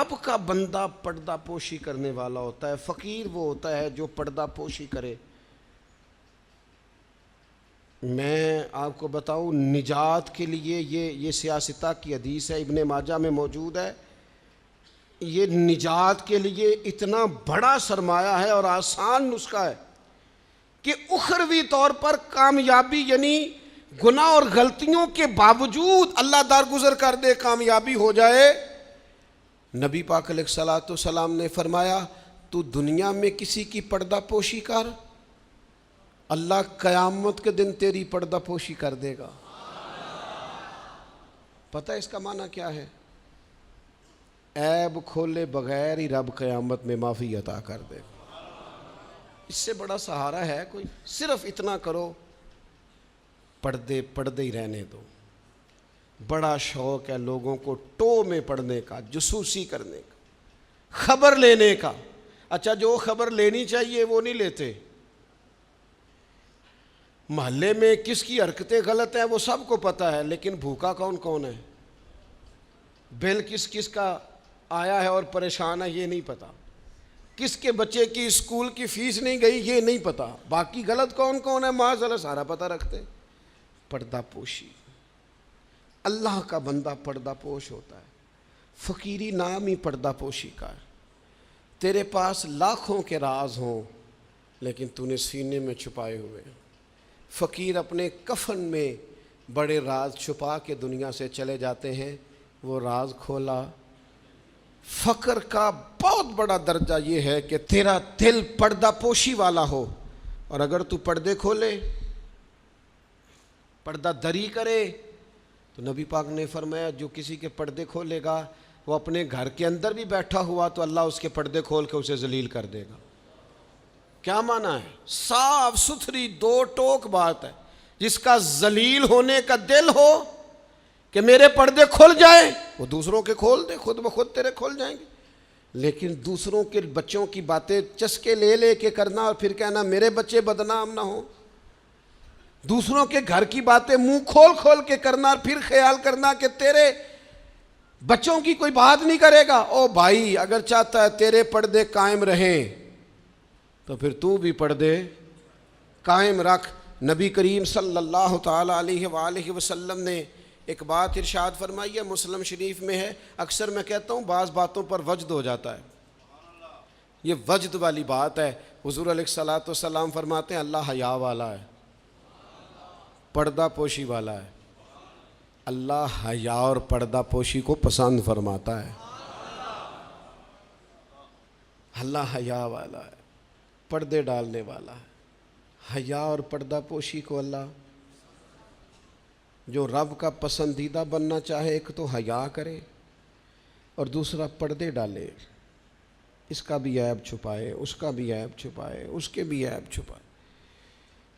رب کا بندہ پردہ پوشی کرنے والا ہوتا ہے، فقیر وہ ہوتا ہے جو پردہ پوشی کرے۔ میں آپ کو بتاؤں، نجات کے لیے یہ سیاستہ کی حدیث ہے، ابن ماجہ میں موجود ہے، یہ نجات کے لیے اتنا بڑا سرمایہ ہے اور آسان نسخہ ہے کہ اخروی طور پر کامیابی، یعنی گناہ اور غلطیوں کے باوجود اللہ درگزر کر دے، کامیابی ہو جائے۔ نبی پاک علیہ الصلوۃ والسلام نے فرمایا تو دنیا میں کسی کی پردہ پوشی کر، اللہ قیامت کے دن تیری پردہ پوشی کر دے گا۔ پتہ اس کا معنی کیا ہے؟ عیب کھولے بغیر ہی رب قیامت میں معافی عطا کر دے گا۔ اس سے بڑا سہارا ہے کوئی؟ صرف اتنا کرو، پردے ہی رہنے دو۔ بڑا شوق ہے لوگوں کو ٹو میں پڑھنے کا، جاسوسی کرنے کا، خبر لینے کا۔ اچھا، جو خبر لینی چاہیے وہ نہیں لیتے۔ محلے میں کس کی حرکتیں غلط ہیں وہ سب کو پتہ ہے، لیکن بھوکا کون کون ہے، بل کس کا آیا ہے اور پریشان ہے یہ نہیں پتہ، کس کے بچے کی اسکول کی فیس نہیں گئی یہ نہیں پتہ، باقی غلط کون کون ہے معاذ اللہ سارا پتہ رکھتے۔ پردہ پوشی، اللہ کا بندہ پردہ پوش ہوتا ہے۔ فقیری نام ہی پردہ پوشی کا ہے۔ تیرے پاس لاکھوں کے راز ہوں لیکن تو نے سینے میں چھپائے ہوئے۔ فقیر اپنے کفن میں بڑے راز چھپا کے دنیا سے چلے جاتے ہیں، وہ راز کھولا۔ فقر کا بہت بڑا درجہ یہ ہے کہ تیرا دل پردہ پوشی والا ہو، اور اگر تو پردے کھولے، پردہ دری کرے، تو نبی پاک نے فرمایا جو کسی کے پردے کھولے گا وہ اپنے گھر کے اندر بھی بیٹھا ہوا تو اللہ اس کے پردے کھول کے اسے ذلیل کر دے گا۔ کیا معنی ہے؟ صاف ستھری دو ٹوک بات ہے۔ جس کا ذلیل ہونے کا دل ہو کہ میرے پردے کھل جائیں، وہ دوسروں کے کھول دے، خود بخود تیرے کھل جائیں گے۔ لیکن دوسروں کے بچوں کی باتیں چسکے لے کے کرنا اور پھر کہنا میرے بچے بدنام نہ ہوں، دوسروں کے گھر کی باتیں منہ کھول کے کرنا اور پھر خیال کرنا کہ تیرے بچوں کی کوئی بات نہیں کرے گا۔ او بھائی، اگر چاہتا ہے تیرے پردے قائم رہیں تو پھر تو بھی پردے قائم رکھ۔ نبی کریم صلی اللہ تعالیٰ علیہ وآلہ وسلم نے ایک بات ارشاد فرمائی ہے، مسلم شریف میں ہے۔ اکثر میں کہتا ہوں بعض باتوں پر وجد ہو جاتا ہے، یہ وجد والی بات ہے۔ حضور علیہ الصلوۃ والسلام فرماتے ہیں اللہ حیا والا ہے، پردہ پوشی والا ہے۔ اللہ حیا اور پردہ پوشی کو پسند فرماتا ہے۔ اللہ حیا والا ہے، پردے ڈالنے والا ہے۔ حیا اور پردہ پوشی کو اللہ، جو رب کا پسندیدہ بننا چاہے، ایک تو حیا کرے اور دوسرا پردے ڈالے، اس کا بھی عیب چھپائے، اس کا بھی عیب چھپائے، اس کے بھی عیب چھپائے۔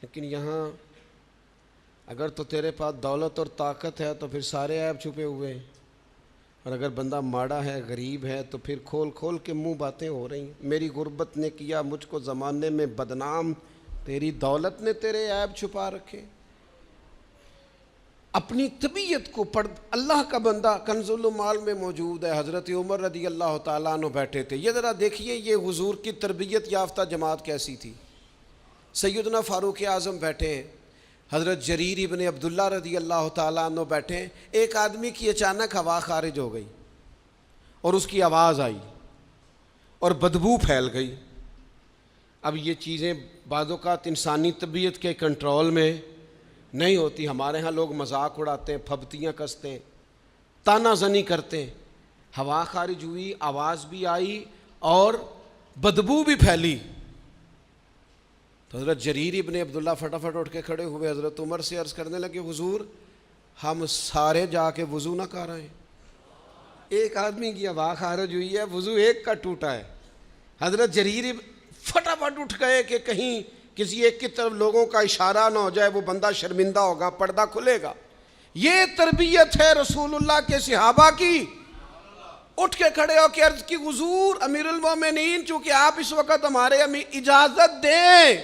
لیکن یہاں اگر تو تیرے پاس دولت اور طاقت ہے تو پھر سارے عیب چھپے ہوئے ہیں، اور اگر بندہ ماڑا ہے، غریب ہے، تو پھر کھول کے منہ باتیں ہو رہی ہیں۔ میری غربت نے کیا مجھ کو زمانے میں بدنام، تیری دولت نے تیرے عیب چھپا رکھے۔ اپنی طبیعت کو اللہ کا بندہ کنز المال میں موجود ہے، حضرت عمر رضی اللہ تعالیٰ عنہ بیٹھے تھے۔ یہ ذرا دیکھیے یہ حضور کی تربیت یافتہ جماعت کیسی تھی۔ سیدنا فاروق اعظم بیٹھے ہیں، حضرت جریر ابن عبداللہ رضی اللہ تعالیٰ عنہ بیٹھے ہیں۔ ایک آدمی کی اچانک ہوا خارج ہو گئی اور اس کی آواز آئی اور بدبو پھیل گئی۔ اب یہ چیزیں بعض اوقات انسانی طبیعت کے کنٹرول میں نہیں ہوتی۔ ہمارے ہاں لوگ مذاق اڑاتے ہیں، پھبتیاں کستے ہیں، تانا زنی کرتے ہیں۔ ہوا خارج ہوئی، آواز بھی آئی اور بدبو بھی پھیلی۔ تو حضرت جریر ابن عبداللہ فٹافٹ اٹھ کے کھڑے ہوئے، حضرت عمر سے عرض کرنے لگے حضور ہم سارے جا کے وضو نہ کر آئیں، ایک آدمی کی ہوا خارج ہوئی ہے، وضو ایک کا ٹوٹا ہے۔ حضرت جریر فٹافٹ اٹھ گئے کہ کہیں کسی ایک کی طرف لوگوں کا اشارہ نہ ہو جائے، وہ بندہ شرمندہ ہوگا، پردہ کھلے گا۔ یہ تربیت ہے رسول اللہ کے صحابہ کی۔ اٹھ کے کھڑے ہو کے عرض کی حضور امیر المومنین، چونکہ آپ اس وقت ہمارے اجازت دیں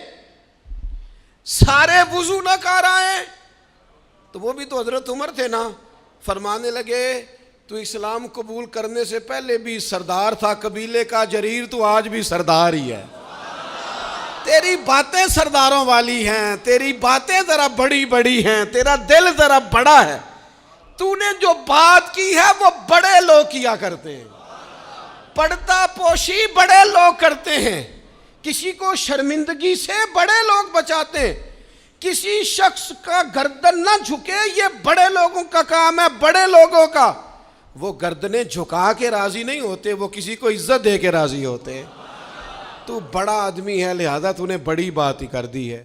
سارے وضو نہ کر آئیں، تو وہ بھی تو حضرت عمر تھے نا۔ فرمانے لگے تو اسلام قبول کرنے سے پہلے بھی سردار تھا قبیلے کا جریر، تو آج بھی سردار ہی ہے۔ تیری باتیں سرداروں والی ہیں، تیری باتیں ذرا بڑی بڑی ہیں، تیرا دل ذرا بڑا ہے، تو نے جو بات کی ہے وہ بڑے لوگ کیا کرتے ہیں، پردہ پوشی بڑے لوگ کرتے ہیں، کسی کو شرمندگی سے بڑے لوگ بچاتے ہیں، کسی شخص کا گردن نہ جھکے یہ بڑے لوگوں کا کام ہے۔ بڑے لوگوں کا وہ گردنیں جھکا کے راضی نہیں ہوتے، وہ کسی کو عزت دے کے راضی ہوتے ہیں۔ تو بڑا آدمی ہے، لہذا تو نے بڑی بات ہی کر دی ہے۔